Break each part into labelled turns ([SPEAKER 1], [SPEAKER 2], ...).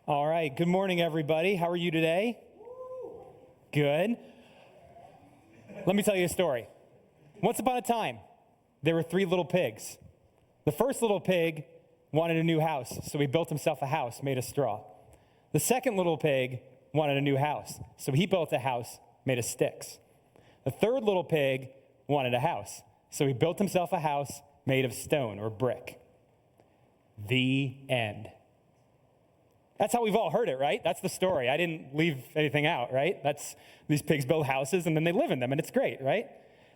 [SPEAKER 1] All right, good morning, everybody. How are you today? Good. Let me tell you a story. Once upon a time, there were three little pigs. The first little pig wanted a new house, so he built himself a house made of straw. The second little pig wanted a new house, so he built a house made of sticks. The third little pig wanted a house, so he built himself a house made of stone or brick. The end. That's how we've all heard it, right? That's the story. I didn't leave anything out, right? These pigs build houses and then they live in them, and it's great, right?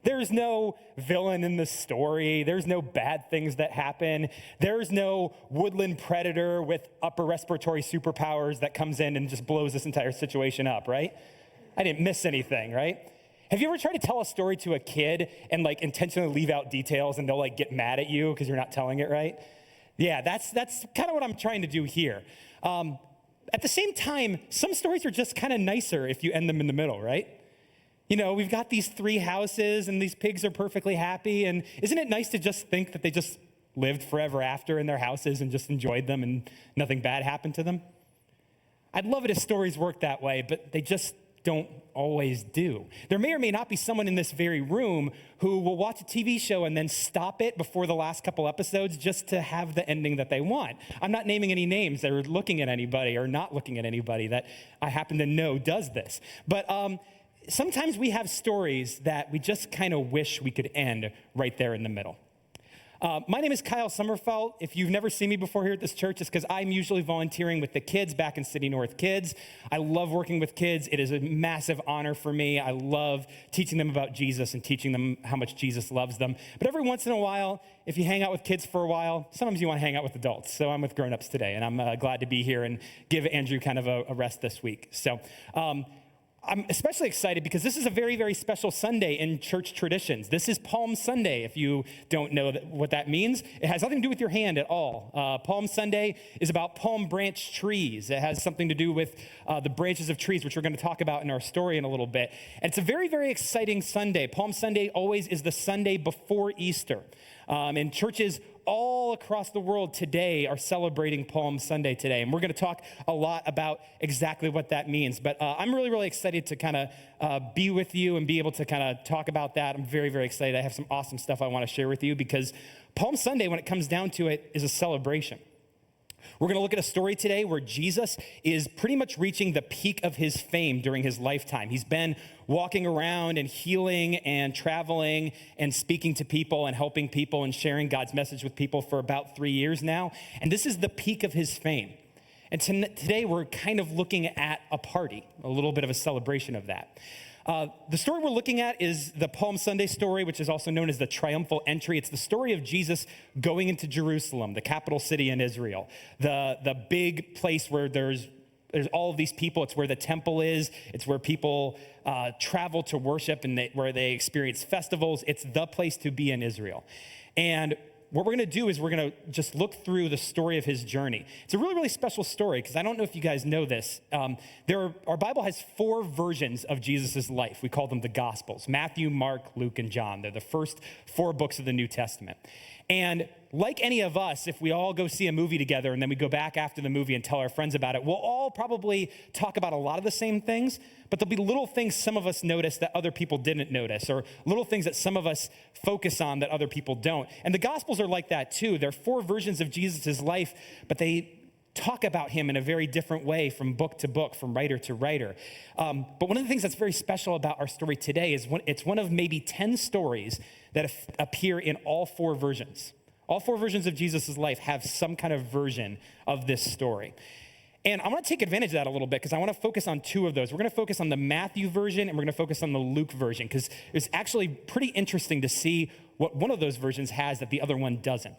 [SPEAKER 1] There's no villain in the story. There's no bad things that happen. There's no woodland predator with upper respiratory superpowers that comes in and just blows this entire situation up, right? I didn't miss anything, right? Have you ever tried to tell a story to a kid and intentionally leave out details and they'll get mad at you because you're not telling it right? Yeah, that's kind of what I'm trying to do here. At the same time, some stories are just kind of nicer if you end them in the middle, right? You know, we've got these three houses and these pigs are perfectly happy. And isn't it nice to just think that they just lived forever after in their houses and just enjoyed them and nothing bad happened to them? I'd love it if stories worked that way, but they just don't always do. There may or may not be someone in this very room who will watch a TV show and then stop it before the last couple episodes just to have the ending that they want. I'm not naming any names that are looking at anybody or not looking at anybody that I happen to know does this. But sometimes we have stories that we just kind of wish we could end right there in the middle. My name is Kyle Sommerfeld. If you've never seen me before here at this church, it's because I'm usually volunteering with the kids back in City North Kids. I love working with kids. It is a massive honor for me. I love teaching them about Jesus and teaching them how much Jesus loves them. But every once in a while, if you hang out with kids for a while, sometimes you want to hang out with adults. So I'm with grown-ups today, and I'm glad to be here and give Andrew kind of a rest this week. So I'm especially excited because this is a very, very special Sunday in church traditions. This is Palm Sunday, if you don't know what that means. It has nothing to do with your hand at all. Palm Sunday is about palm branch trees. It has something to do with the branches of trees, which we're going to talk about in our story in a little bit. And it's a very, very exciting Sunday. Palm Sunday always is the Sunday before Easter. And churches all across the world today are celebrating Palm Sunday today. And we're going to talk a lot about exactly what that means. But I'm really, really excited to kind of be with you and be able to kind of talk about that. I'm very, very excited. I have some awesome stuff I want to share with you because Palm Sunday, when it comes down to it, is a celebration. We're going to look at a story today where Jesus is pretty much reaching the peak of his fame during his lifetime. He's been walking around and healing and traveling and speaking to people and helping people and sharing God's message with people for about 3 years now. And this is the peak of his fame. And today we're kind of looking at a party, a little bit of a celebration of that. The story we're looking at is the Palm Sunday story, which is also known as the triumphal entry. It's the story of Jesus going into Jerusalem, the capital city in Israel, the big place where there's all of these people. It's where the temple is. It's where people travel to worship and where they experience festivals. It's the place to be in Israel. And what we're going to do is we're going to just look through the story of his journey. It's a really, really special story because I don't know if you guys know this. Our Bible has 4 versions of Jesus' life. We call them the Gospels: Matthew, Mark, Luke, and John. They're the first 4 books of the New Testament. And like any of us, if we all go see a movie together and then we go back after the movie and tell our friends about it, we'll all probably talk about a lot of the same things, but there'll be little things some of us notice that other people didn't notice, or little things that some of us focus on that other people don't. And the Gospels are like that too. They're 4 versions of Jesus' life, but they talk about him in a very different way from book to book, from writer to writer. But one of the things that's very special about our story today is it's one of maybe 10 stories that appear in all 4 versions. All 4 versions of Jesus' life have some kind of version of this story. And I want to take advantage of that a little bit because I want to focus on 2 of those. We're going to focus on the Matthew version and we're going to focus on the Luke version because it's actually pretty interesting to see what one of those versions has that the other one doesn't.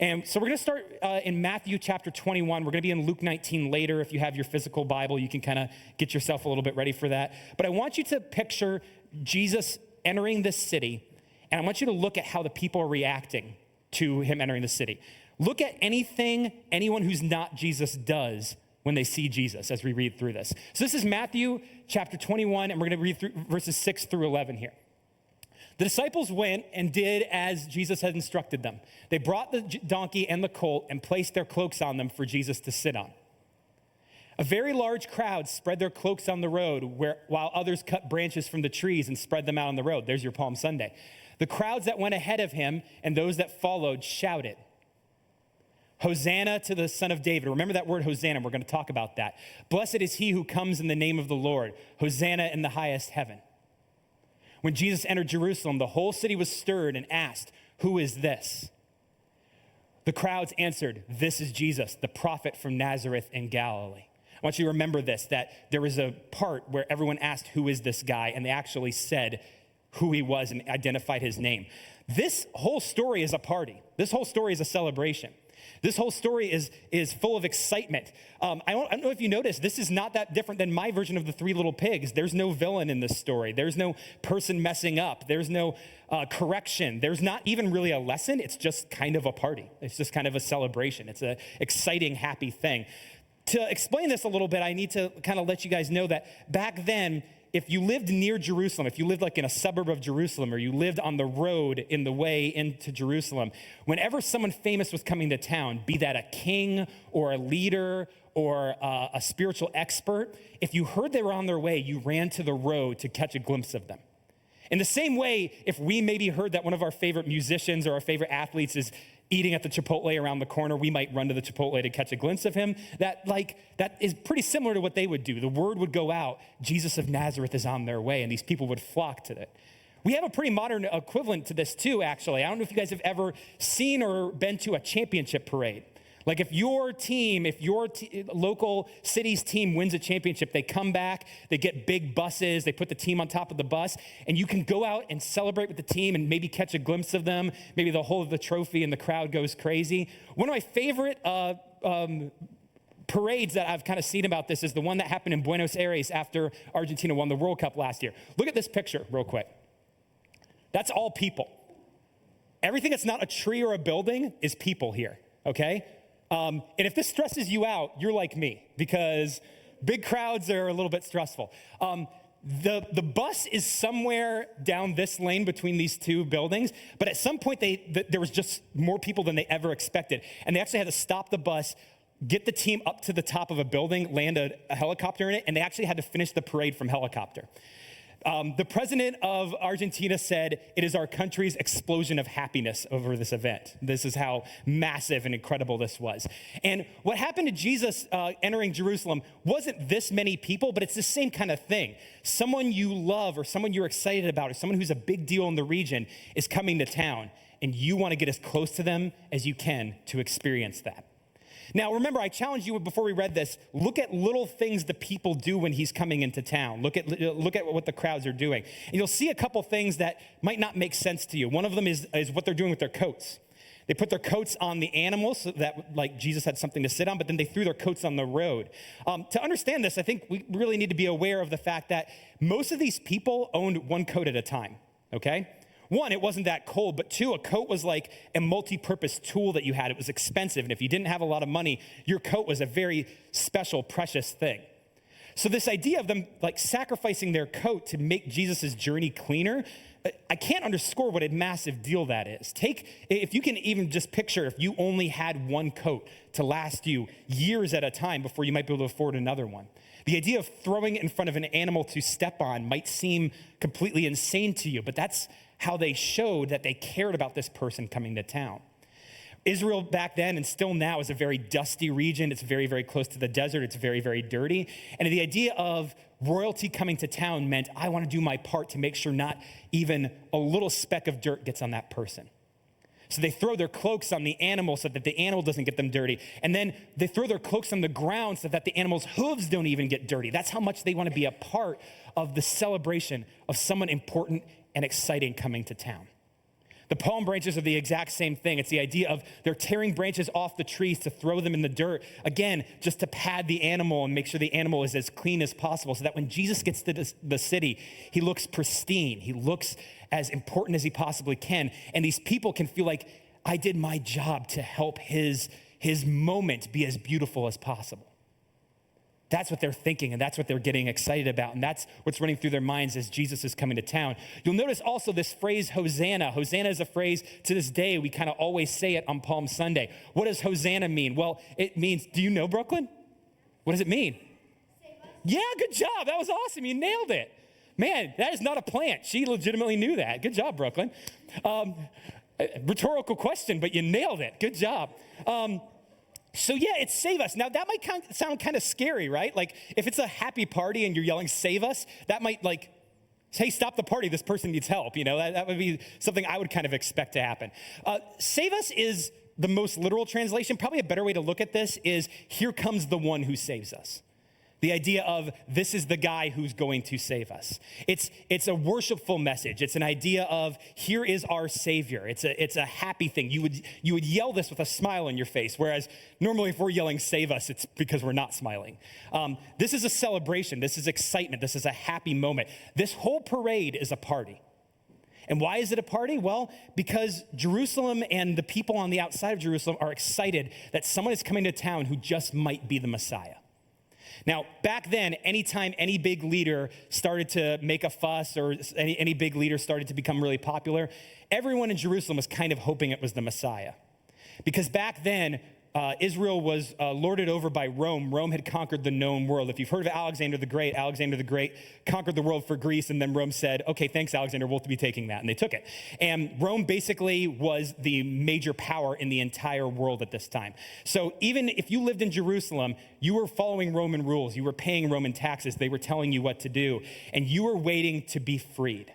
[SPEAKER 1] And so we're going to start in Matthew chapter 21. We're going to be in Luke 19 later. If you have your physical Bible, you can kind of get yourself a little bit ready for that. But I want you to picture Jesus entering this city, and I want you to look at how the people are reacting to him entering the city. Look at anything anyone who's not Jesus does when they see Jesus as we read through this. So this is Matthew chapter 21, and we're going to read through verses 6 through 11 here. The disciples went and did as Jesus had instructed them. They brought the donkey and the colt and placed their cloaks on them for Jesus to sit on. A very large crowd spread their cloaks on the road while others cut branches from the trees and spread them out on the road. There's your Palm Sunday. The crowds that went ahead of him and those that followed shouted, Hosanna to the Son of David. Remember that word Hosanna. We're going to talk about that. Blessed is he who comes in the name of the Lord. Hosanna in the highest heaven. When Jesus entered Jerusalem, the whole city was stirred and asked, who is this? The crowds answered, this is Jesus, the prophet from Nazareth in Galilee. I want you to remember this, that there was a part where everyone asked, who is this guy? And they actually said who he was and identified his name. This whole story is a party. This whole story is a celebration. This whole story is full of excitement. I don't know if you noticed, this is not that different than my version of the Three Little Pigs. There's no villain in this story. There's no person messing up. There's no correction. There's not even really a lesson. It's just kind of a party. It's just kind of a celebration. It's an exciting, happy thing. To explain this a little bit, I need to kind of let you guys know that back then, if you lived near Jerusalem, if you lived like in a suburb of Jerusalem, or you lived on the road in the way into Jerusalem, whenever someone famous was coming to town, be that a king or a leader or a spiritual expert, if you heard they were on their way, you ran to the road to catch a glimpse of them. In the same way, if we maybe heard that one of our favorite musicians or our favorite athletes is eating at the Chipotle around the corner, we might run to the Chipotle to catch a glimpse of him. That is pretty similar to what they would do. The word would go out, Jesus of Nazareth is on their way, and these people would flock to it. We have a pretty modern equivalent to this too, actually. I don't know if you guys have ever seen or been to a championship parade. Like if your team, local city's team wins a championship, they come back, they get big buses, they put the team on top of the bus, and you can go out and celebrate with the team and maybe catch a glimpse of them. Maybe they'll hold the trophy and the crowd goes crazy. One of my favorite parades that I've kind of seen about this is the one that happened in Buenos Aires after Argentina won the World Cup last year. Look at this picture real quick. That's all people. Everything that's not a tree or a building is people here, okay? And if this stresses you out, you're like me, because big crowds are a little bit stressful. The bus is somewhere down this lane between these two buildings, but at some point there was just more people than they ever expected. And they actually had to stop the bus, get the team up to the top of a building, land a helicopter in it, and they actually had to finish the parade from helicopter. The president of Argentina said, it is our country's explosion of happiness over this event. This is how massive and incredible this was. And what happened to Jesus entering Jerusalem wasn't this many people, but it's the same kind of thing. Someone you love or someone you're excited about or someone who's a big deal in the region is coming to town, and you want to get as close to them as you can to experience that. Now, remember, I challenged you before we read this, look at little things the people do when he's coming into town. Look at what the crowds are doing. And you'll see a couple things that might not make sense to you. One of them is what they're doing with their coats. They put their coats on the animals so that like Jesus had something to sit on, but then they threw their coats on the road. To understand this, I think we really need to be aware of the fact that most of these people owned one coat at a time, okay? One, it wasn't that cold, but two, a coat was like a multi-purpose tool that you had. It was expensive, and if you didn't have a lot of money, your coat was a very special, precious thing. So this idea of them like sacrificing their coat to make Jesus' journey cleaner, I can't underscore what a massive deal that is. If you can even just picture if you only had one coat to last you years at a time before you might be able to afford another one. The idea of throwing it in front of an animal to step on might seem completely insane to you, but that's how they showed that they cared about this person coming to town. Israel back then and still now is a very dusty region. It's very, very close to the desert. It's very, very dirty. And the idea of royalty coming to town meant I want to do my part to make sure not even a little speck of dirt gets on that person. So they throw their cloaks on the animal so that the animal doesn't get them dirty. And then they throw their cloaks on the ground so that the animal's hooves don't even get dirty. That's how much they want to be a part of the celebration of someone important and exciting coming to town. The palm branches are the exact same thing. It's the idea of they're tearing branches off the trees to throw them in the dirt, again, just to pad the animal and make sure the animal is as clean as possible so that when Jesus gets to the city, he looks pristine. He looks as important as he possibly can. And these people can feel like, I did my job to help his moment be as beautiful as possible. That's what they're thinking, and that's what they're getting excited about, and that's what's running through their minds as Jesus is coming to town. You'll notice also this phrase, Hosanna. Hosanna is a phrase to this day, we kind of always say it on Palm Sunday. What does Hosanna mean? Well, it means, do you know Brooklyn? What does it mean? Yeah, good job. That was awesome. You nailed it. Man, that is not a plant. She legitimately knew that. Good job, Brooklyn. Rhetorical question, but you nailed it. Good job. So yeah, it's save us. Now that might sound kind of scary, right? Like if it's a happy party and you're yelling save us, that might like, hey, stop the party, this person needs help. You know, that would be something I would kind of expect to happen. Save us is the most literal translation. Probably a better way to look at this is here comes the one who saves us. The idea of this is the guy who's going to save us. It's a worshipful message. It's an idea of here is our Savior. It's a happy thing. You would yell this with a smile on your face, whereas normally if we're yelling save us, it's because we're not smiling. This is a celebration. This is excitement. This is a happy moment. This whole parade is a party. And why is it a party? Well, because Jerusalem and the people on the outside of Jerusalem are excited that someone is coming to town who just might be the Messiah. Now, back then, anytime any big leader started to make a fuss or any big leader started to become really popular, everyone in Jerusalem was kind of hoping it was the Messiah. Because back then, Israel was lorded over by Rome. Rome had conquered the known world. If you've heard of Alexander the Great conquered the world for Greece, and then Rome said, okay, thanks, Alexander, we'll be taking that. And they took it. And Rome basically was the major power in the entire world at this time. So even if you lived in Jerusalem, you were following Roman rules. You were paying Roman taxes. They were telling you what to do. And you were waiting to be freed.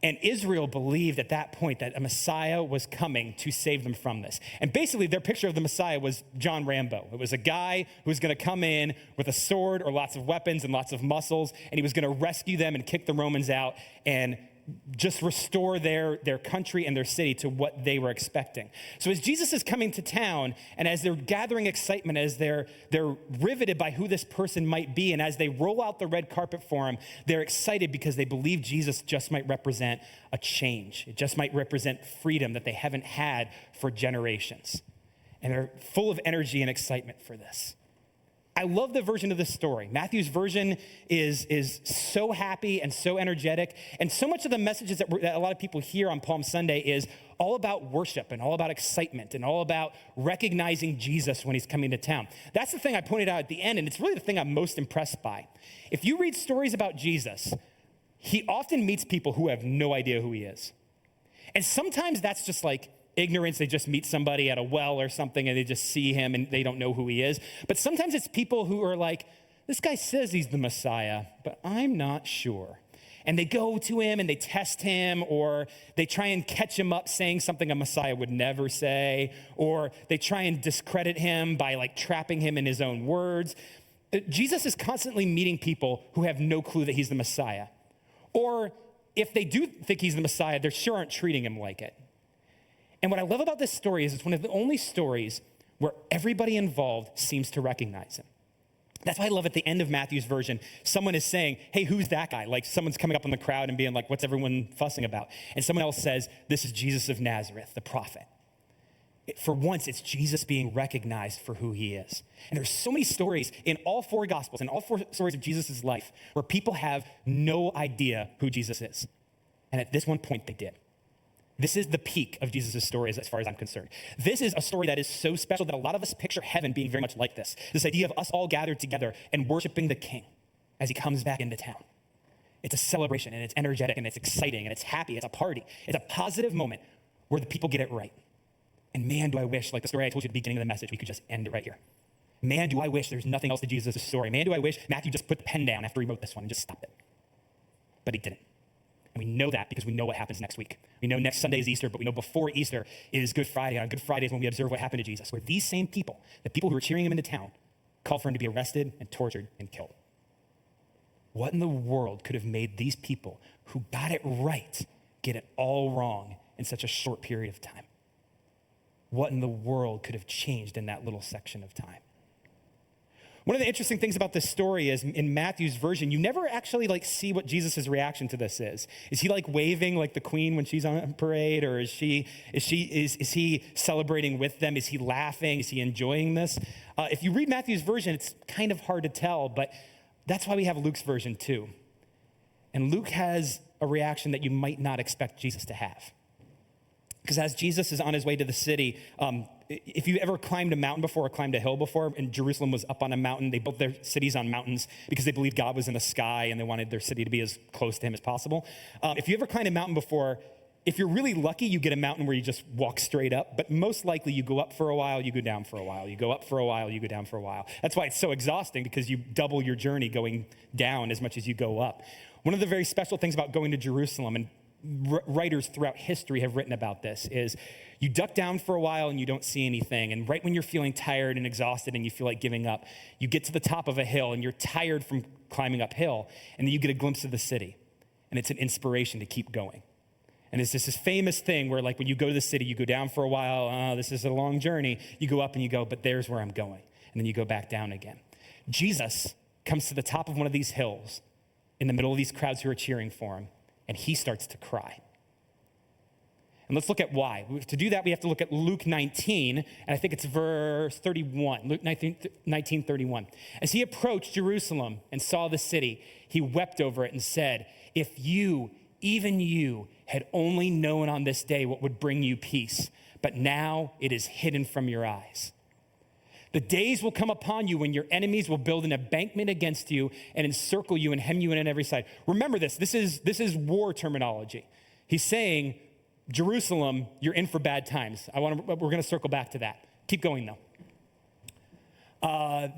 [SPEAKER 1] And Israel believed at that point that a Messiah was coming to save them from this. And basically, their picture of the Messiah was John Rambo. It was a guy who was going to come in with a sword or lots of weapons and lots of muscles, and he was going to rescue them and kick the Romans out and just restore their country and their city to what they were expecting. So as Jesus is coming to town, and as they're gathering excitement, as they're riveted by who this person might be, and as they roll out the red carpet for him, they're excited because they believe Jesus just might represent a change. It just might represent freedom that they haven't had for generations. And they're full of energy and excitement for this. I love the version of this story. Matthew's version is so happy and so energetic. And so much of the messages that a lot of people hear on Palm Sunday is all about worship and all about excitement and all about recognizing Jesus when he's coming to town. That's the thing I pointed out at the end, and it's really the thing I'm most impressed by. If you read stories about Jesus, he often meets people who have no idea who he is. And sometimes that's just like ignorance. They just meet somebody at a well or something and they just see him and they don't know who he is. But sometimes it's people who are like, this guy says he's the Messiah, but I'm not sure. And they go to him and they test him, or they try and catch him up saying something a Messiah would never say, or they try and discredit him by like trapping him in his own words. Jesus is constantly meeting people who have no clue that he's the Messiah. Or if they do think he's the Messiah, they sure aren't treating him like it. And what I love about this story is it's one of the only stories where everybody involved seems to recognize him. That's why I love at the end of Matthew's version, someone is saying, hey, who's that guy? Like someone's coming up in the crowd and being like, what's everyone fussing about? And someone else says, this is Jesus of Nazareth, the prophet. For once, it's Jesus being recognized for who he is. And there's so many stories in all four Gospels, in all four stories of Jesus' life, where people have no idea who Jesus is. And at this one point, they did. This is the peak of Jesus' stories as far as I'm concerned. This is a story that is so special that a lot of us picture heaven being very much like this. This idea of us all gathered together and worshiping the King as he comes back into town. It's a celebration, and it's energetic, and it's exciting, and it's happy. It's a party. It's a positive moment where the people get it right. And man, do I wish, like the story I told you at the beginning of the message, we could just end it right here. Man, do I wish there's nothing else to Jesus' story. Man, do I wish Matthew just put the pen down after he wrote this one and just stopped it. But he didn't. And we know that because we know what happens next week. We know next Sunday is Easter, but we know before Easter is Good Friday. And on Good Friday is when we observe what happened to Jesus, where these same people, the people who were cheering him into town, called for him to be arrested and tortured and killed. What in the world could have made these people who got it right get it all wrong in such a short period of time? What in the world could have changed in that little section of time? One of the interesting things about this story is in Matthew's version, you never actually like see what Jesus' reaction to this is. Is he like waving like the queen when she's on parade, or is he celebrating with them? Is he laughing? Is he enjoying this? If you read Matthew's version, it's kind of hard to tell, but that's why we have Luke's version too. And Luke has a reaction that you might not expect Jesus to have. Because as Jesus is on his way to the city, if you ever climbed a mountain before or climbed a hill before, and Jerusalem was up on a mountain, they built their cities on mountains because they believed God was in the sky and they wanted their city to be as close to him as possible. If you ever climbed a mountain before, if you're really lucky, you get a mountain where you just walk straight up, but most likely you go up for a while, you go down for a while, you go up for a while, you go down for a while. That's why it's so exhausting, because you double your journey going down as much as you go up. One of the very special things about going to Jerusalem, and writers throughout history have written about this, is you duck down for a while and you don't see anything. And right when you're feeling tired and exhausted and you feel like giving up, you get to the top of a hill and you're tired from climbing uphill, and then you get a glimpse of the city. And it's an inspiration to keep going. And it's just this famous thing where, like, when you go to the city, you go down for a while, this is a long journey. You go up and you go, but there's where I'm going. And then you go back down again. Jesus comes to the top of one of these hills in the middle of these crowds who are cheering for him, and he starts to cry. And let's look at why. To do that, we have to look at Luke 19, and I think it's verse 31, Luke 19:31. As he approached Jerusalem and saw the city, he wept over it and said, "If you, even you, had only known on this day what would bring you peace, but now it is hidden from your eyes. The days will come upon you when your enemies will build an embankment against you and encircle you and hem you in on every side." Remember this. This is war terminology. He's saying, Jerusalem, you're in for bad times. We're going to circle back to that. Keep going though.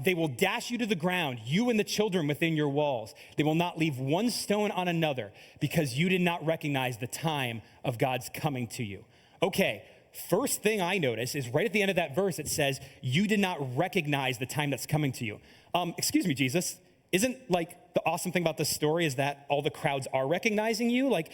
[SPEAKER 1] They will dash you to the ground, you and the children within your walls. They will not leave one stone on another, because you did not recognize the time of God's coming to you. Okay, first thing I notice is right at the end of that verse, it says, you did not recognize the time that's coming to you. Excuse me, Jesus, isn't like the awesome thing about this story is that all the crowds are recognizing you? Like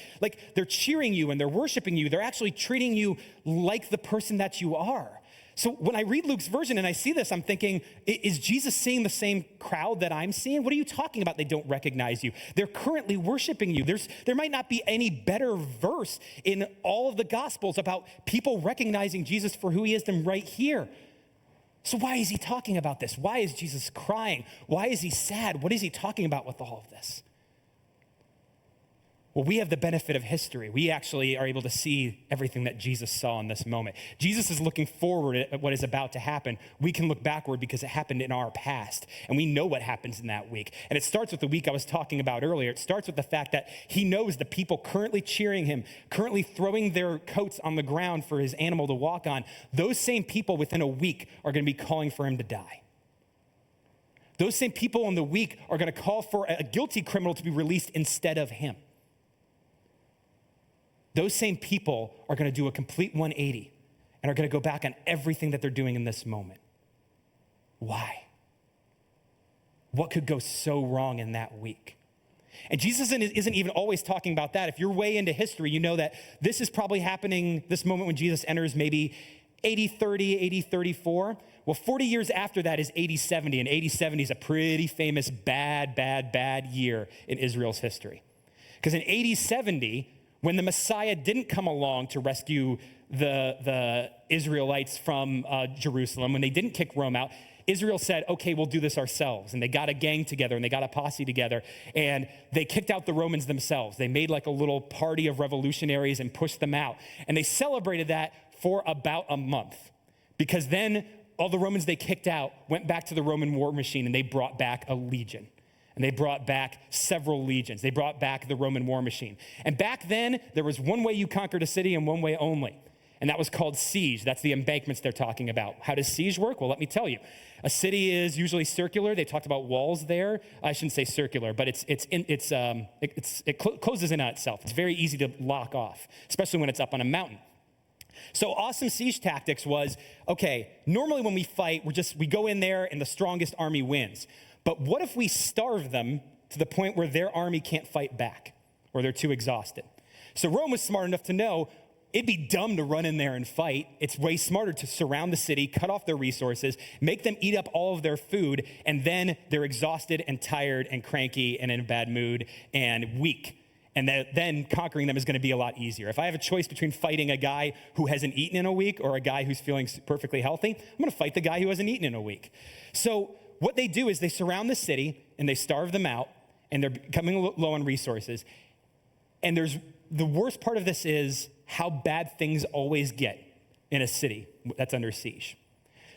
[SPEAKER 1] they're cheering you and they're worshiping you. They're actually treating you like the person that you are. So when I read Luke's version and I see this, I'm thinking, is Jesus seeing the same crowd that I'm seeing? What are you talking about? They don't recognize you. They're currently worshiping you. There might not be any better verse in all of the Gospels about people recognizing Jesus for who he is than right here. So why is he talking about this? Why is Jesus crying? Why is he sad? What is he talking about with all of this? Well, we have the benefit of history. We actually are able to see everything that Jesus saw in this moment. Jesus is looking forward at what is about to happen. We can look backward because it happened in our past, and we know what happens in that week. And it starts with the week I was talking about earlier. It starts with the fact that he knows the people currently cheering him, currently throwing their coats on the ground for his animal to walk on. Those same people within a week are going to be calling for him to die. Those same people in the week are going to call for a guilty criminal to be released instead of him. Those same people are going to do a complete 180 and are going to go back on everything that they're doing in this moment. Why? What could go so wrong in that week? And Jesus isn't even always talking about that. If you're way into history, you know that this is probably happening, this moment when Jesus enters maybe 80-30, 80-34. Well, 40 years after that is 80-70, and 80-70 is a pretty famous bad year in Israel's history. Because in 80-70, when the Messiah didn't come along to rescue the Israelites from Jerusalem, when they didn't kick Rome out, Israel said, okay, we'll do this ourselves. And they got a gang together and they got a posse together and they kicked out the Romans themselves. They made like a little party of revolutionaries and pushed them out. And they celebrated that for about a month, because then all the Romans they kicked out went back to the Roman war machine and they brought back a legion. And they brought back several legions. They brought back the Roman war machine. And back then, there was one way you conquered a city and one way only. And that was called siege. That's the embankments they're talking about. How does siege work? Well, let me tell you. A city is usually circular. They talked about walls there. I shouldn't say circular, but it closes in on itself. It's very easy to lock off, especially when it's up on a mountain. So awesome siege tactics was, okay, normally when we fight, we go in there and the strongest army wins. But what if we starve them to the point where their army can't fight back or they're too exhausted? So Rome was smart enough to know it'd be dumb to run in there and fight. It's way smarter to surround the city, cut off their resources, make them eat up all of their food, and then they're exhausted and tired and cranky and in a bad mood and weak. And then conquering them is going to be a lot easier. If I have a choice between fighting a guy who hasn't eaten in a week or a guy who's feeling perfectly healthy, I'm going to fight the guy who hasn't eaten in a week. So what they do is they surround the city and they starve them out and they're becoming low on resources. And the worst part of this is how bad things always get in a city that's under siege.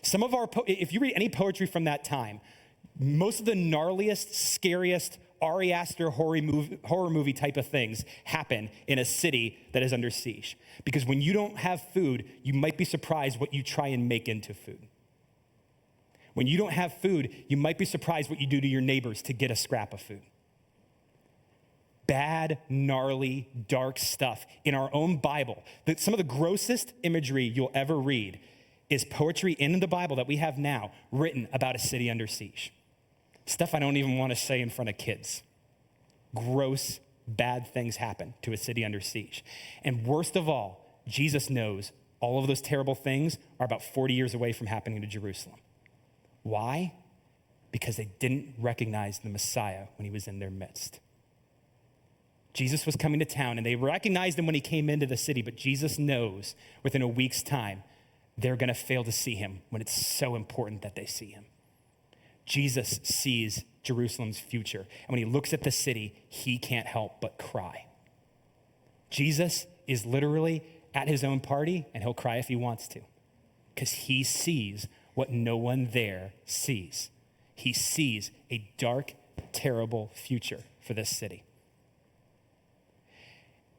[SPEAKER 1] Some of our, if you read any poetry from that time, most of the gnarliest, scariest Ari Aster horror movie type of things happen in a city that is under siege. Because when you don't have food, you might be surprised what you try and make into food. When you don't have food, you might be surprised what you do to your neighbors to get a scrap of food. Bad, gnarly, dark stuff in our own Bible. Some of the grossest imagery you'll ever read is poetry in the Bible that we have now written about a city under siege. Stuff I don't even want to say in front of kids. Gross, bad things happen to a city under siege. And worst of all, Jesus knows all of those terrible things are about 40 years away from happening to Jerusalem. Why? Because they didn't recognize the Messiah when he was in their midst. Jesus was coming to town, and they recognized him when he came into the city, but Jesus knows within a week's time, they're going to fail to see him when it's so important that they see him. Jesus sees Jerusalem's future. And when he looks at the city, he can't help but cry. Jesus is literally at his own party, and he'll cry if he wants to, because he sees what no one there sees. He sees a dark, terrible future for this city.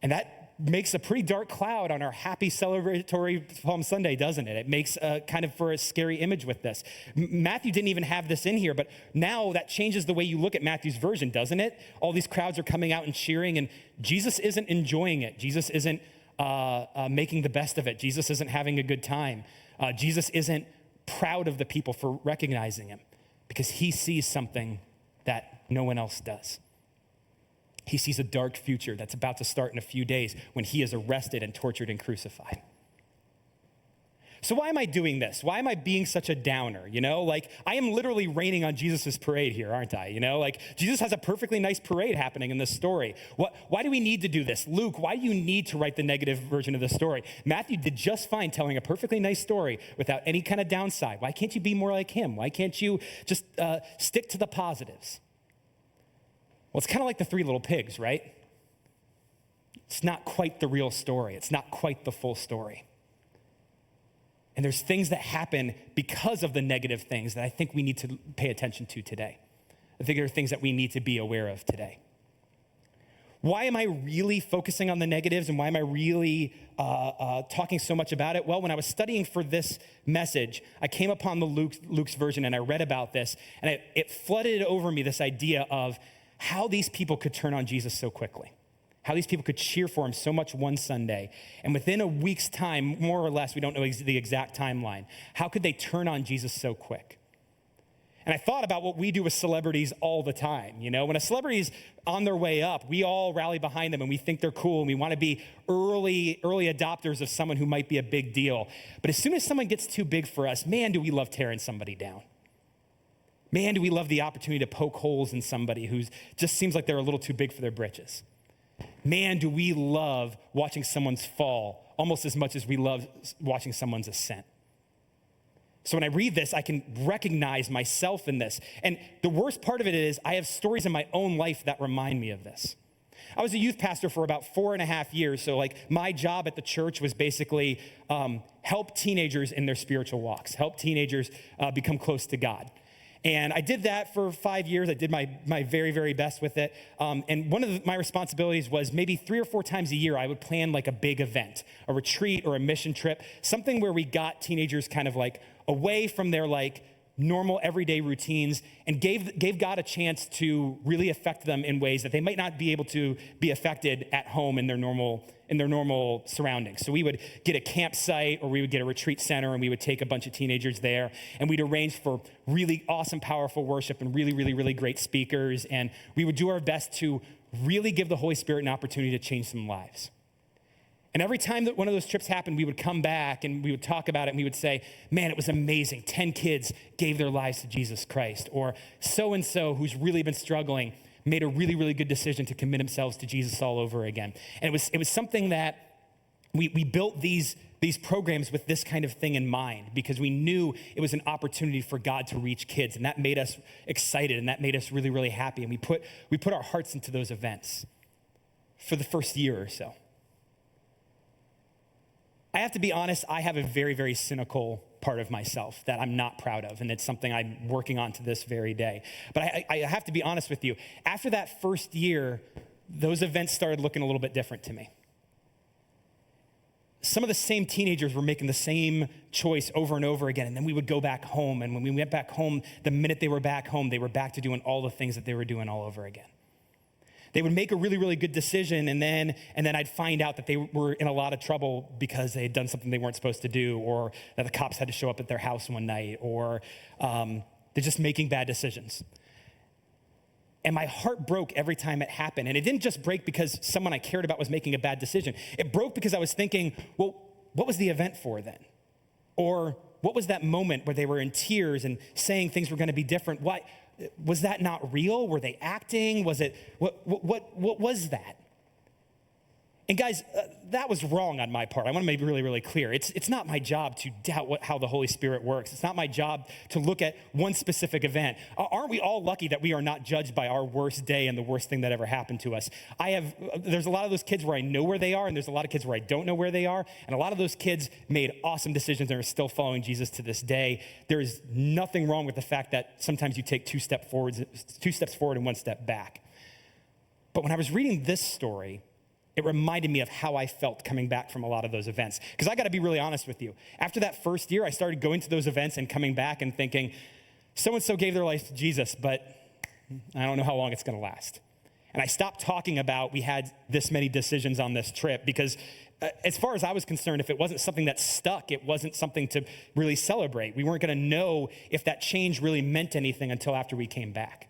[SPEAKER 1] And that makes a pretty dark cloud on our happy celebratory Palm Sunday, doesn't it? It makes a kind of for a scary image with this. Matthew didn't even have this in here, but now that changes the way you look at Matthew's version, doesn't it? All these crowds are coming out and cheering, and Jesus isn't enjoying it. Jesus isn't making the best of it. Jesus isn't having a good time. Jesus isn't proud of the people for recognizing him because he sees something that no one else does. He sees a dark future that's about to start in a few days when he is arrested and tortured and crucified. So why am I doing this? Why am I being such a downer? I am literally raining on Jesus' parade here, aren't I? Jesus has a perfectly nice parade happening in this story. Why do we need to do this? Luke, why do you need to write the negative version of the story? Matthew did just fine telling a perfectly nice story without any kind of downside. Why can't you be more like him? Why can't you just stick to the positives? Well, it's kind of like the three little pigs, right? It's not quite the real story. It's not quite the full story. And there's things that happen because of the negative things that I think we need to pay attention to today. I think there are things that we need to be aware of today. Why am I really focusing on the negatives and why am I really talking so much about it? Well, when I was studying for this message, I came upon the Luke's version and I read about this and it flooded over me this idea of how these people could turn on Jesus so quickly, how these people could cheer for him so much one Sunday. And within a week's time, more or less, we don't know the exact timeline, how could they turn on Jesus so quick? And I thought about what we do with celebrities all the time. When a celebrity's on their way up, we all rally behind them and we think they're cool and we want to be early adopters of someone who might be a big deal. But as soon as someone gets too big for us, man, do we love tearing somebody down. Man, do we love the opportunity to poke holes in somebody who just seems like they're a little too big for their britches. Man, do we love watching someone's fall almost as much as we love watching someone's ascent. So when I read this, I can recognize myself in this. And the worst part of it is I have stories in my own life that remind me of this. I was a youth pastor for about 4.5 years. So my job at the church was basically help teenagers in their spiritual walks, help teenagers become close to God. And I did that for 5 years. I did my very, very best with it. And one of my responsibilities was maybe 3 or 4 times a year, I would plan a big event, a retreat or a mission trip, something where we got teenagers kind of away from their normal everyday routines and gave God a chance to really affect them in ways that they might not be able to be affected at home in their normal surroundings. So we would get a campsite or we would get a retreat center and we would take a bunch of teenagers there and we'd arrange for really awesome, powerful worship and really, really, really great speakers. And we would do our best to really give the Holy Spirit an opportunity to change some lives. And every time that one of those trips happened, we would come back and we would talk about it and we would say, man, it was amazing. 10 kids gave their lives to Jesus Christ. Or so-and-so who's really been struggling made a really, really good decision to commit themselves to Jesus all over again. And it was something that we built these programs with this kind of thing in mind because we knew it was an opportunity for God to reach kids. And that made us excited and that made us really, really happy. And we put our hearts into those events for the first year or so. I have to be honest, I have a very, very cynical part of myself that I'm not proud of, and it's something I'm working on to this very day. But I have to be honest with you. After that first year, those events started looking a little bit different to me. Some of the same teenagers were making the same choice over and over again, and then we would go back home, and when we went back home, the minute they were back home, they were back to doing all the things that they were doing all over again. They would make a really, really good decision, and then I'd find out that they were in a lot of trouble because they had done something they weren't supposed to do, or that the cops had to show up at their house one night, or they're just making bad decisions. And my heart broke every time it happened. And it didn't just break because someone I cared about was making a bad decision. It broke because I was thinking, well, what was the event for then? Or what was that moment where they were in tears and saying things were going to be different? Why? Was that not real? Were they acting? Was it, what was that? And guys, that was wrong on my part. I want to make it really, really clear. It's not my job to doubt how the Holy Spirit works. It's not my job to look at one specific event. Aren't we all lucky that we are not judged by our worst day and the worst thing that ever happened to us? There's a lot of those kids where I know where they are, and there's a lot of kids where I don't know where they are. And a lot of those kids made awesome decisions and are still following Jesus to this day. There is nothing wrong with the fact that sometimes you take two steps forward and one step back. But when I was reading this story, it reminded me of how I felt coming back from a lot of those events. Because I got to be really honest with you. After that first year, I started going to those events and coming back and thinking, so-and-so gave their life to Jesus, but I don't know how long it's going to last. And I stopped talking about we had this many decisions on this trip because as far as I was concerned, if it wasn't something that stuck, it wasn't something to really celebrate. We weren't going to know if that change really meant anything until after we came back.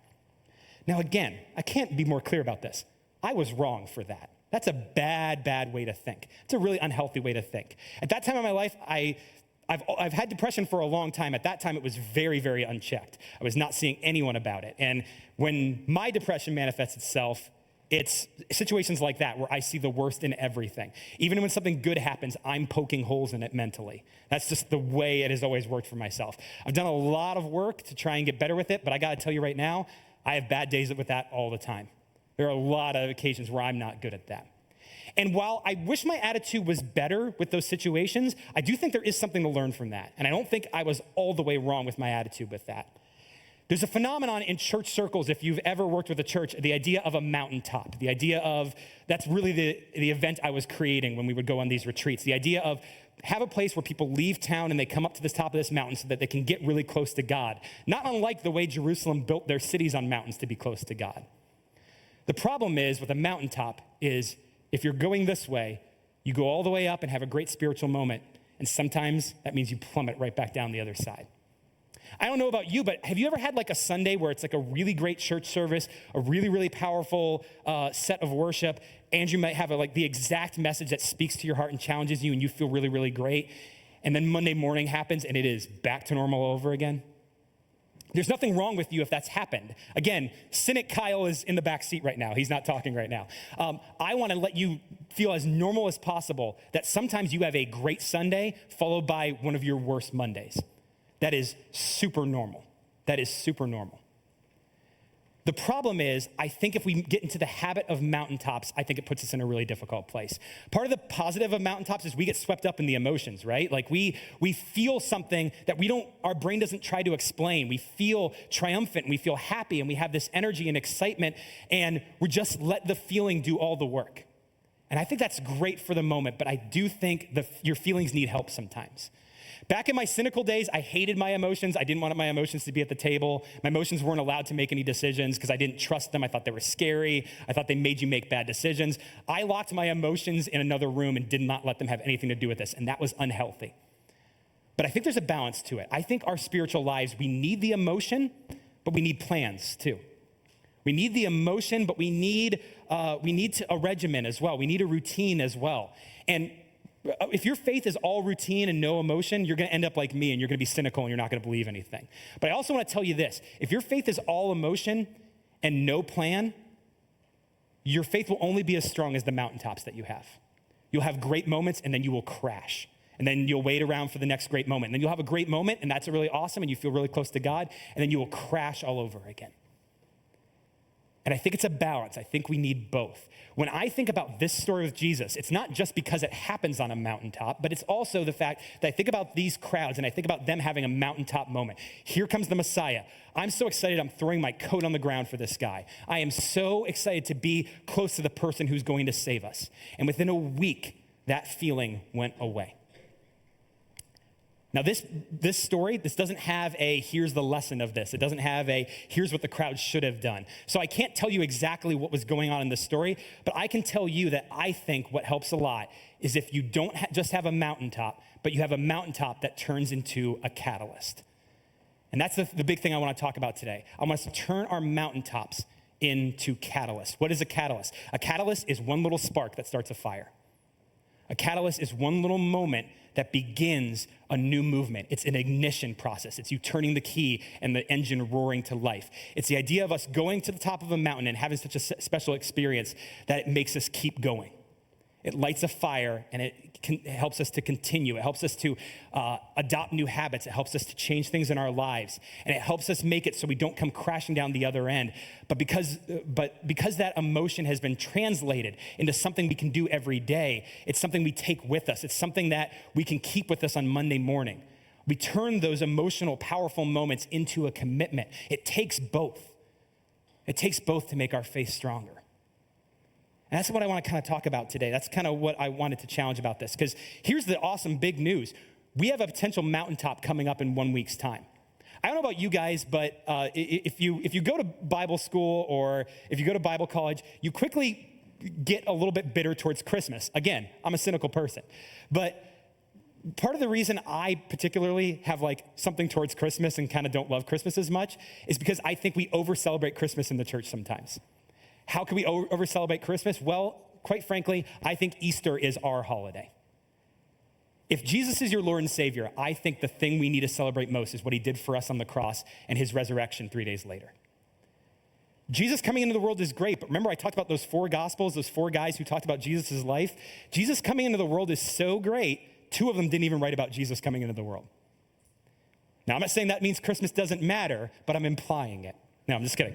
[SPEAKER 1] Now again, I can't be more clear about this. I was wrong for that. That's a bad, bad way to think. It's a really unhealthy way to think. At that time in my life, I've had depression for a long time. At that time, it was very, very unchecked. I was not seeing anyone about it. And when my depression manifests itself, it's situations like that where I see the worst in everything. Even when something good happens, I'm poking holes in it mentally. That's just the way it has always worked for myself. I've done a lot of work to try and get better with it, but I got to tell you right now, I have bad days with that all the time. There are a lot of occasions where I'm not good at that. And while I wish my attitude was better with those situations, I do think there is something to learn from that. And I don't think I was all the way wrong with my attitude with that. There's a phenomenon in church circles, if you've ever worked with a church, the idea of a mountaintop, the idea of, that's really the event I was creating when we would go on these retreats, the idea of have a place where people leave town and they come up to the top of this mountain so that they can get really close to God. Not unlike the way Jerusalem built their cities on mountains to be close to God. The problem is with a mountaintop is if you're going this way, you go all the way up and have a great spiritual moment, and sometimes that means you plummet right back down the other side. I don't know about you, but have you ever had like a Sunday where it's like a really great church service, a really, really powerful set of worship, and you might have like the exact message that speaks to your heart and challenges you, and you feel really, really great, and then Monday morning happens and it is back to normal all over again? There's nothing wrong with you if that's happened. Again, cynic Kyle is in the back seat right now. He's not talking right now. I want to let you feel as normal as possible that sometimes you have a great Sunday followed by one of your worst Mondays. That is super normal. That is super normal. The problem is, I think if we get into the habit of mountaintops, I think it puts us in a really difficult place. Part of the positive of mountaintops is we get swept up in the emotions, right? Like we feel something that our brain doesn't try to explain. We feel triumphant, and we feel happy, and we have this energy and excitement, and we just let the feeling do all the work. And I think that's great for the moment, but I do think your feelings need help sometimes. Back in my cynical days, I hated my emotions. I didn't want my emotions to be at the table. My emotions weren't allowed to make any decisions because I didn't trust them. I thought they were scary. I thought they made you make bad decisions. I locked my emotions in another room and did not let them have anything to do with this, and that was unhealthy. But I think there's a balance to it. I think our spiritual lives, we need the emotion, but we need plans too. We need the emotion, but we need a regimen as well. We need a routine as well. And if your faith is all routine and no emotion, you're going to end up like me and you're going to be cynical and you're not going to believe anything. But I also want to tell you this. If your faith is all emotion and no plan, your faith will only be as strong as the mountaintops that you have. You'll have great moments and then you will crash. And then you'll wait around for the next great moment. And then you'll have a great moment and that's really awesome and you feel really close to God. And then you will crash all over again. And I think it's a balance. I think we need both. When I think about this story with Jesus, it's not just because it happens on a mountaintop, but it's also the fact that I think about these crowds and I think about them having a mountaintop moment. Here comes the Messiah. I'm so excited I'm throwing my coat on the ground for this guy. I am so excited to be close to the person who's going to save us. And within a week, that feeling went away. Now, this story, this doesn't have a, here's the lesson of this. It doesn't have a, here's what the crowd should have done. So I can't tell you exactly what was going on in this story, but I can tell you that I think what helps a lot is if you don't just have a mountaintop, but you have a mountaintop that turns into a catalyst. And that's the big thing I want to talk about today. I want us to turn our mountaintops into catalysts. What is a catalyst? A catalyst is one little spark that starts a fire. A catalyst is one little moment that begins a new movement. It's an ignition process. It's you turning the key and the engine roaring to life. It's the idea of us going to the top of a mountain and having such a special experience that it makes us keep going. It lights a fire and it helps us to continue. It helps us to adopt new habits. It helps us to change things in our lives. And it helps us make it so we don't come crashing down the other end. But because that emotion has been translated into something we can do every day, it's something we take with us. It's something that we can keep with us on Monday morning. We turn those emotional, powerful moments into a commitment. It takes both. It takes both to make our faith stronger. And that's what I want to kind of talk about today. That's kind of what I wanted to challenge about this. Because here's the awesome big news. We have a potential mountaintop coming up in 1 week's time. I don't know about you guys, but if you go to Bible school or if you go to Bible college, you quickly get a little bit bitter towards Christmas. Again, I'm a cynical person. But part of the reason I particularly have like something towards Christmas and kind of don't love Christmas as much is because I think we over-celebrate Christmas in the church sometimes. How can we over-celebrate Christmas? Well, quite frankly, I think Easter is our holiday. If Jesus is your Lord and Savior, I think the thing we need to celebrate most is what he did for us on the cross and his resurrection 3 days later. Jesus coming into the world is great, but remember I talked about those 4 gospels, those 4 guys who talked about Jesus' life? Jesus coming into the world is so great, 2 of them didn't even write about Jesus coming into the world. Now, I'm not saying that means Christmas doesn't matter, but I'm implying it. No, I'm just kidding.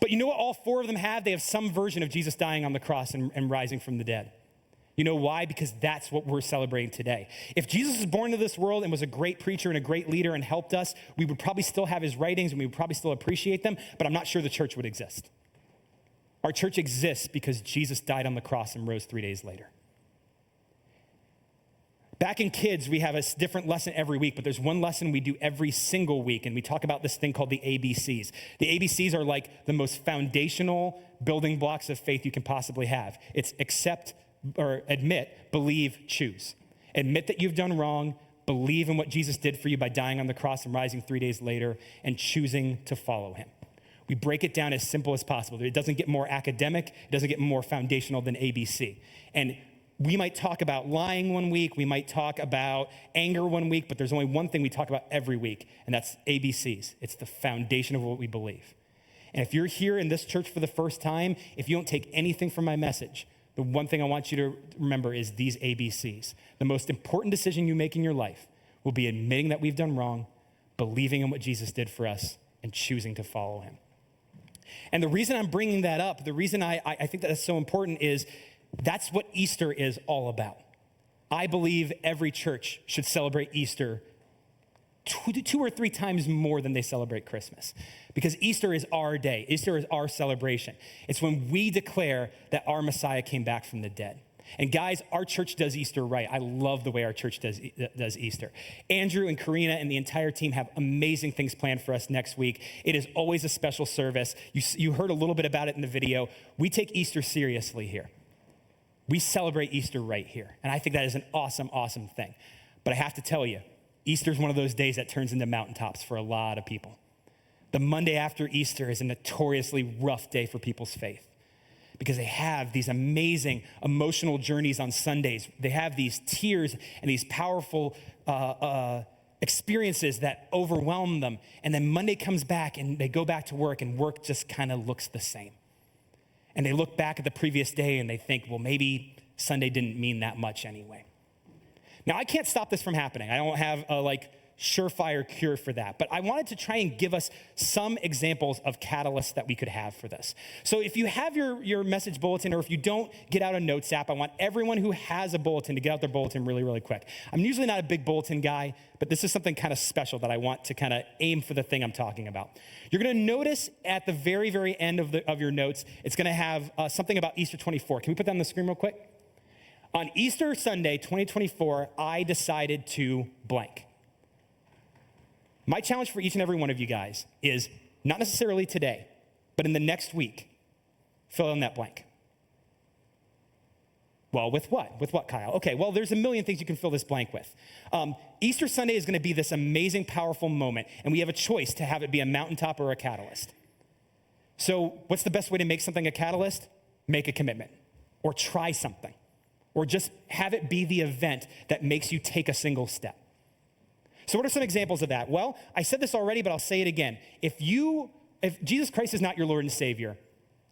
[SPEAKER 1] But you know what all 4 of them have? They have some version of Jesus dying on the cross and rising from the dead. You know why? Because that's what we're celebrating today. If Jesus was born into this world and was a great preacher and a great leader and helped us, we would probably still have his writings and we would probably still appreciate them, but I'm not sure the church would exist. Our church exists because Jesus died on the cross and rose 3 days later. Back in kids, we have a different lesson every week, but there's one lesson we do every single week, and we talk about this thing called the ABCs. The ABCs are like the most foundational building blocks of faith you can possibly have. It's accept or admit, believe, choose. Admit that you've done wrong, believe in what Jesus did for you by dying on the cross and rising 3 days later, and choosing to follow him. We break it down as simple as possible. It doesn't get more academic. It doesn't get more foundational than ABC. And we might talk about lying one week, we might talk about anger one week, but there's only one thing we talk about every week, and that's ABCs. It's the foundation of what we believe. And if you're here in this church for the first time, if you don't take anything from my message, the one thing I want you to remember is these ABCs. The most important decision you make in your life will be admitting that we've done wrong, believing in what Jesus did for us, and choosing to follow him. And the reason I'm bringing that up, the reason I think that is so important is that's what Easter is all about. I believe every church should celebrate Easter 2 or 3 times more than they celebrate Christmas. Because Easter is our day. Easter is our celebration. It's when we declare that our Messiah came back from the dead. And guys, our church does Easter right. I love the way our church does Easter. Andrew and Karina and the entire team have amazing things planned for us next week. It is always a special service. You heard a little bit about it in the video. We take Easter seriously here. We celebrate Easter right here. And I think that is an awesome, awesome thing. But I have to tell you, Easter is one of those days that turns into mountaintops for a lot of people. The Monday after Easter is a notoriously rough day for people's faith because they have these amazing emotional journeys on Sundays. They have these tears and these powerful experiences that overwhelm them. And then Monday comes back and they go back to work and work just kind of looks the same. And they look back at the previous day and they think, well, maybe Sunday didn't mean that much anyway. Now, I can't stop this from happening. I don't have surefire cure for that. But I wanted to try and give us some examples of catalysts that we could have for this. So if you have your message bulletin, or if you don't, get out a notes app. I want everyone who has a bulletin to get out their bulletin really, really quick. I'm usually not a big bulletin guy, but this is something kind of special that I want to kind of aim for the thing I'm talking about. You're going to notice at the very, very end of your notes, it's going to have something about Easter 24. Can we put that on the screen real quick? On Easter Sunday, 2024, I decided to blank. My challenge for each and every one of you guys is not necessarily today, but in the next week, fill in that blank. Well, with what? With what, Kyle? Okay, well, there's a million things you can fill this blank with. Easter Sunday is going to be this amazing, powerful moment, and we have a choice to have it be a mountaintop or a catalyst. So what's the best way to make something a catalyst? Make a commitment, or try something, or just have it be the event that makes you take a single step. So what are some examples of that? Well, I said this already, but I'll say it again. If Jesus Christ is not your Lord and Savior,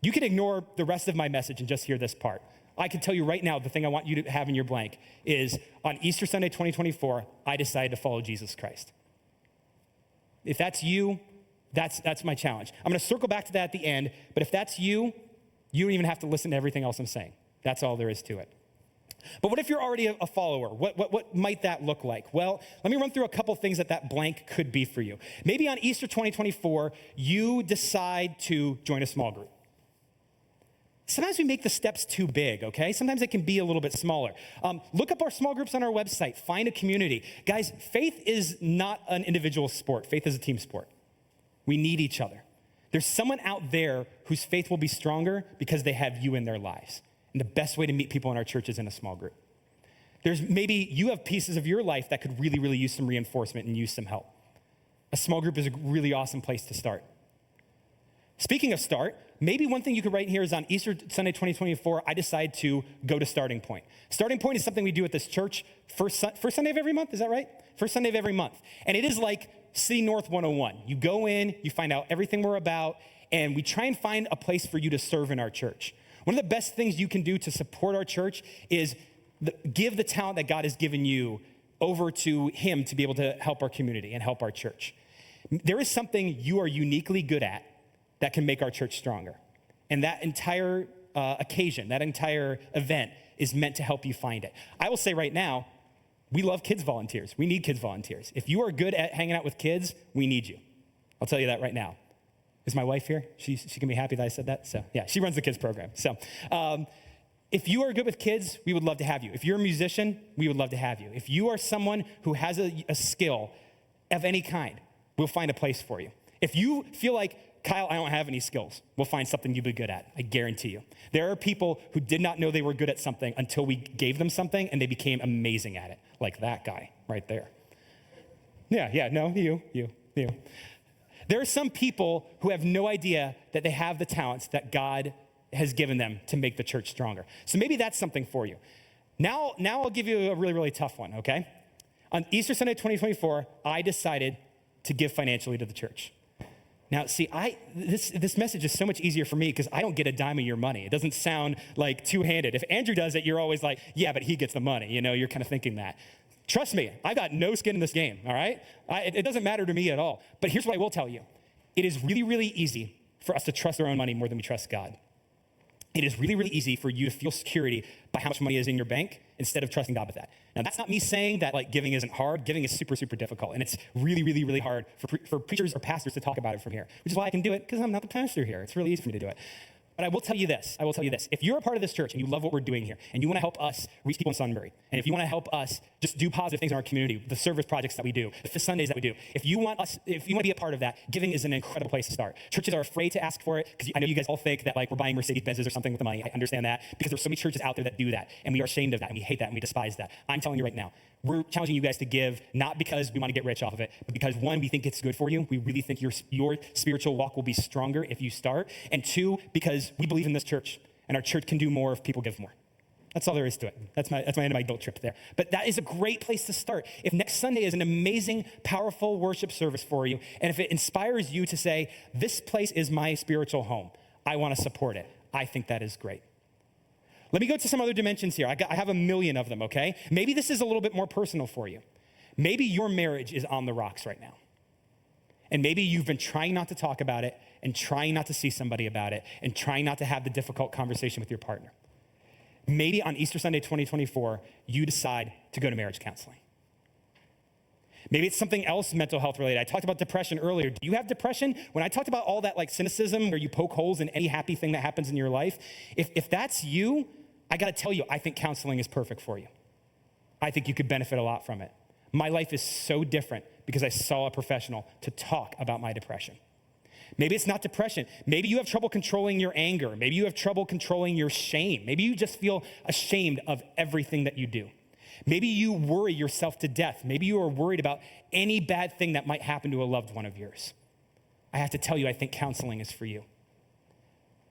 [SPEAKER 1] you can ignore the rest of my message and just hear this part. I can tell you right now, the thing I want you to have in your blank is on Easter Sunday 2024, I decided to follow Jesus Christ. If that's you, that's my challenge. I'm going to circle back to that at the end, but if that's you, you don't even have to listen to everything else I'm saying. That's all there is to it. But what if you're already a follower? What might that look like? Well, let me run through a couple things that blank could be for you. Maybe on Easter 2024, you decide to join a small group. Sometimes we make the steps too big, okay? Sometimes it can be a little bit smaller. Look up our small groups on our website. Find a community. Guys, faith is not an individual sport. Faith is a team sport. We need each other. There's someone out there whose faith will be stronger because they have you in their lives. And the best way to meet people in our church is in a small group. Maybe you have pieces of your life that could really, really use some reinforcement and use some help. A small group is a really awesome place to start. Speaking of start, maybe one thing you could write here is on Easter Sunday 2024, I decide to go to Starting Point. Starting Point is something we do at this church first Sunday of every month, is that right? First Sunday of every month. And it is like City North 101. You go in, you find out everything we're about, and we try and find a place for you to serve in our church. One of the best things you can do to support our church is give the talent that God has given you over to Him to be able to help our community and help our church. There is something you are uniquely good at that can make our church stronger. And that entire occasion, that entire event is meant to help you find it. I will say right now, we love kids volunteers. We need kids volunteers. If you are good at hanging out with kids, we need you. I'll tell you that right now. Is my wife here? She can be happy that I said that. So yeah, she runs the kids program. So if you are good with kids, we would love to have you. If you're a musician, we would love to have you. If you are someone who has a skill of any kind, we'll find a place for you. If you feel like, Kyle, I don't have any skills, we'll find something you'd be good at. I guarantee you. There are people who did not know they were good at something until we gave them something and they became amazing at it. Like that guy right there. You. There are some people who have no idea that they have the talents that God has given them to make the church stronger. So maybe that's something for you. Now I'll give you a really, really tough one, okay? On Easter Sunday 2024, I decided to give financially to the church. Now, see, this message is so much easier for me because I don't get a dime of your money. It doesn't sound like two-handed. If Andrew does it, you're always like, yeah, but he gets the money. You know, you're kind of thinking that. Trust me, I got no skin in this game, all right? It doesn't matter to me at all. But here's what I will tell you. It is really, really easy for us to trust our own money more than we trust God. It is really, really easy for you to feel security by how much money is in your bank instead of trusting God with that. Now, that's not me saying that like giving isn't hard. Giving is super, super difficult. And it's really, really, really hard for preachers or pastors to talk about it from here, which is why I can do it because I'm not the pastor here. It's really easy for me to do it. But I will tell you this. If you're a part of this church and you love what we're doing here and you want to help us reach people in Sunbury, and if you want to help us just do positive things in our community, the service projects that we do, the Sundays that we do, if you want to be a part of that, giving is an incredible place to start. Churches are afraid to ask for it because I know you guys all think that like we're buying Mercedes-Benzes or something with the money. I understand that because there's so many churches out there that do that, and we are ashamed of that, and we hate that, and we despise that. I'm telling you right now, we're challenging you guys to give, not because we want to get rich off of it, but because one, we think it's good for you. We really think your spiritual walk will be stronger if you start. And two, because we believe in this church, and our church can do more if people give more. That's all there is to it. That's my end of my guilt trip there. But that is a great place to start. If next Sunday is an amazing, powerful worship service for you, and if it inspires you to say, this place is my spiritual home, I want to support it, I think that is great. Let me go to some other dimensions here. I have a million of them, okay? Maybe this is a little bit more personal for you. Maybe your marriage is on the rocks right now. And maybe you've been trying not to talk about it and trying not to see somebody about it and trying not to have the difficult conversation with your partner. Maybe on Easter Sunday 2024, you decide to go to marriage counseling. Maybe it's something else mental health related. I talked about depression earlier. Do you have depression? When I talked about all that like cynicism where you poke holes in any happy thing that happens in your life, if that's you, I gotta tell you, I think counseling is perfect for you. I think you could benefit a lot from it. My life is so different because I saw a professional to talk about my depression. Maybe it's not depression. Maybe you have trouble controlling your anger. Maybe you have trouble controlling your shame. Maybe you just feel ashamed of everything that you do. Maybe you worry yourself to death. Maybe you are worried about any bad thing that might happen to a loved one of yours. I have to tell you, I think counseling is for you.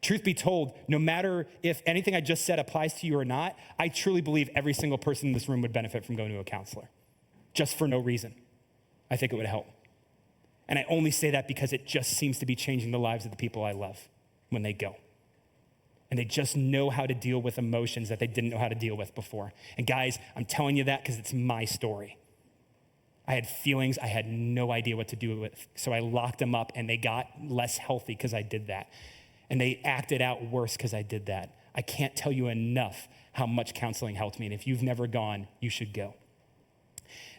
[SPEAKER 1] Truth be told, no matter if anything I just said applies to you or not, I truly believe every single person in this room would benefit from going to a counselor, just for no reason. I think it would help. And I only say that because it just seems to be changing the lives of the people I love when they go. And they just know how to deal with emotions that they didn't know how to deal with before. And guys, I'm telling you that because it's my story. I had feelings I had no idea what to do with. So I locked them up and they got less healthy because I did that. And they acted out worse because I did that. I can't tell you enough how much counseling helped me. And if you've never gone, you should go.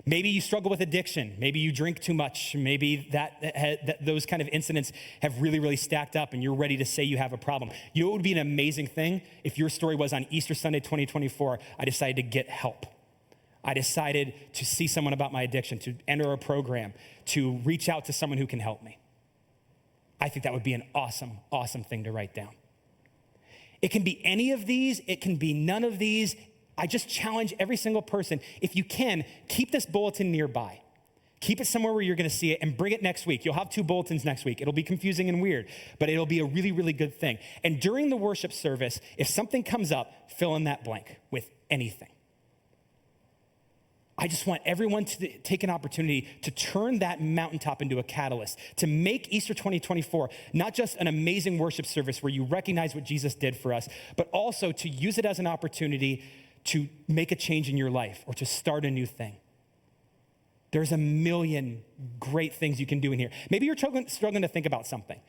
[SPEAKER 1] Maybe you struggle with addiction. Maybe you drink too much. Maybe those kind of incidents have really, really stacked up and you're ready to say you have a problem. You know what would be an amazing thing if your story was on Easter Sunday 2024, I decided to get help. I decided to see someone about my addiction, to enter a program, to reach out to someone who can help me. I think that would be an awesome, awesome thing to write down. It can be any of these. It can be none of these. I just challenge every single person, if you can, keep this bulletin nearby. Keep it somewhere where you're gonna see it and bring it next week. You'll have 2 bulletins next week. It'll be confusing and weird, but it'll be a really, really good thing. And during the worship service, if something comes up, fill in that blank with anything. I just want everyone to take an opportunity to turn that mountaintop into a catalyst, to make Easter 2024 not just an amazing worship service where you recognize what Jesus did for us, but also to use it as an opportunity to make a change in your life or to start a new thing. There's a million great things you can do in here. Maybe you're struggling to think about something.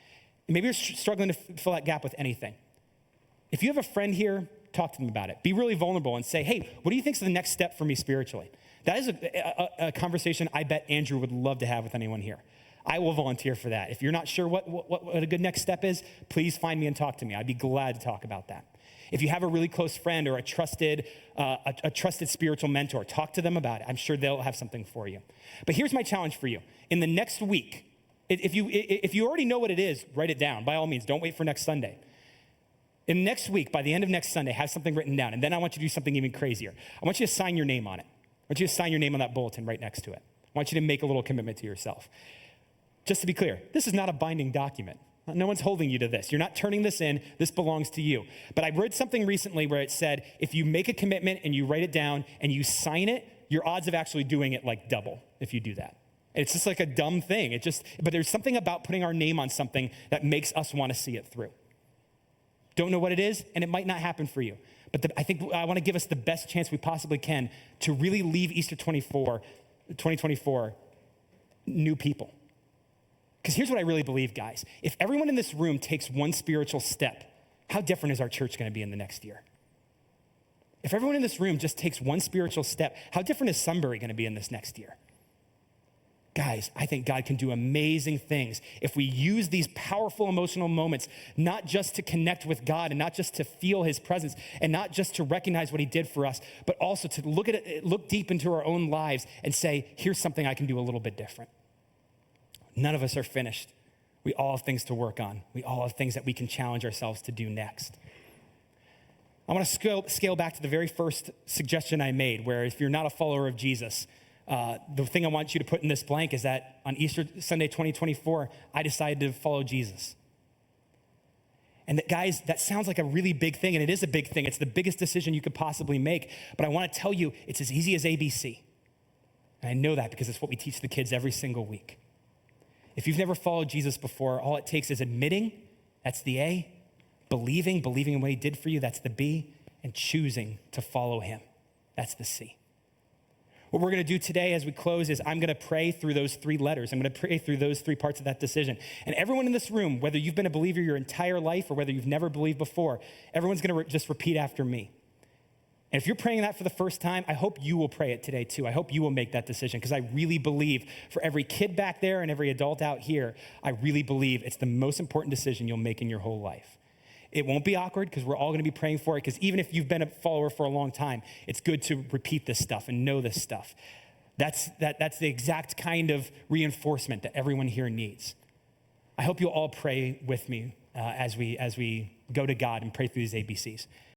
[SPEAKER 1] Maybe you're struggling to fill that gap with anything. If you have a friend here, talk to them about it. Be really vulnerable and say, hey, what do you think is the next step for me spiritually? That is a conversation I bet Andrew would love to have with anyone here. I will volunteer for that. If you're not sure what a good next step is, please find me and talk to me. I'd be glad to talk about that. If you have a really close friend or a trusted spiritual mentor, talk to them about it. I'm sure they'll have something for you. But here's my challenge for you. In the next week, if you already know what it is, write it down. By all means, don't wait for next Sunday. In next week, by the end of next Sunday, have something written down. And then I want you to do something even crazier. I want you to sign your name on it. I want you to sign your name on that bulletin right next to it. I want you to make a little commitment to yourself. Just to be clear, this is not a binding document. No one's holding you to this. You're not turning this in. This belongs to you. But I read something recently where it said, if you make a commitment and you write it down and you sign it, your odds of actually doing it like double if you do that. It's just like a dumb thing. But there's something about putting our name on something that makes us want to see it through. Don't know what it is, and it might not happen for you. But I think I want to give us the best chance we possibly can to really leave Easter 2024 new people. Because here's what I really believe, guys. If everyone in this room takes one spiritual step, how different is our church going to be in the next year? If everyone in this room just takes one spiritual step, how different is Sunbury going to be in this next year? Guys, I think God can do amazing things if we use these powerful emotional moments, not just to connect with God and not just to feel his presence and not just to recognize what he did for us, but also to look deep into our own lives and say, here's something I can do a little bit different. None of us are finished. We all have things to work on. We all have things that we can challenge ourselves to do next. I want to scale back to the very first suggestion I made, where if you're not a follower of Jesus, the thing I want you to put in this blank is that on Easter Sunday 2024, I decided to follow Jesus. And that, guys, that sounds like a really big thing, and it is a big thing. It's the biggest decision you could possibly make. But I want to tell you, it's as easy as ABC. And I know that because it's what we teach the kids every single week. If you've never followed Jesus before, all it takes is admitting, that's the A, believing in what he did for you, that's the B, and choosing to follow him, that's the C. What we're going to do today as we close is I'm going to pray through those three letters. I'm going to pray through those three parts of that decision. And everyone in this room, whether you've been a believer your entire life or whether you've never believed before, everyone's going to just repeat after me. And if you're praying that for the first time, I hope you will pray it today too. I hope you will make that decision because I really believe for every kid back there and every adult out here, I really believe it's the most important decision you'll make in your whole life. It won't be awkward because we're all going to be praying for it because even if you've been a follower for a long time, it's good to repeat this stuff and know this stuff. That's the exact kind of reinforcement that everyone here needs. I hope you'll all pray with me as we go to God and pray through these ABCs.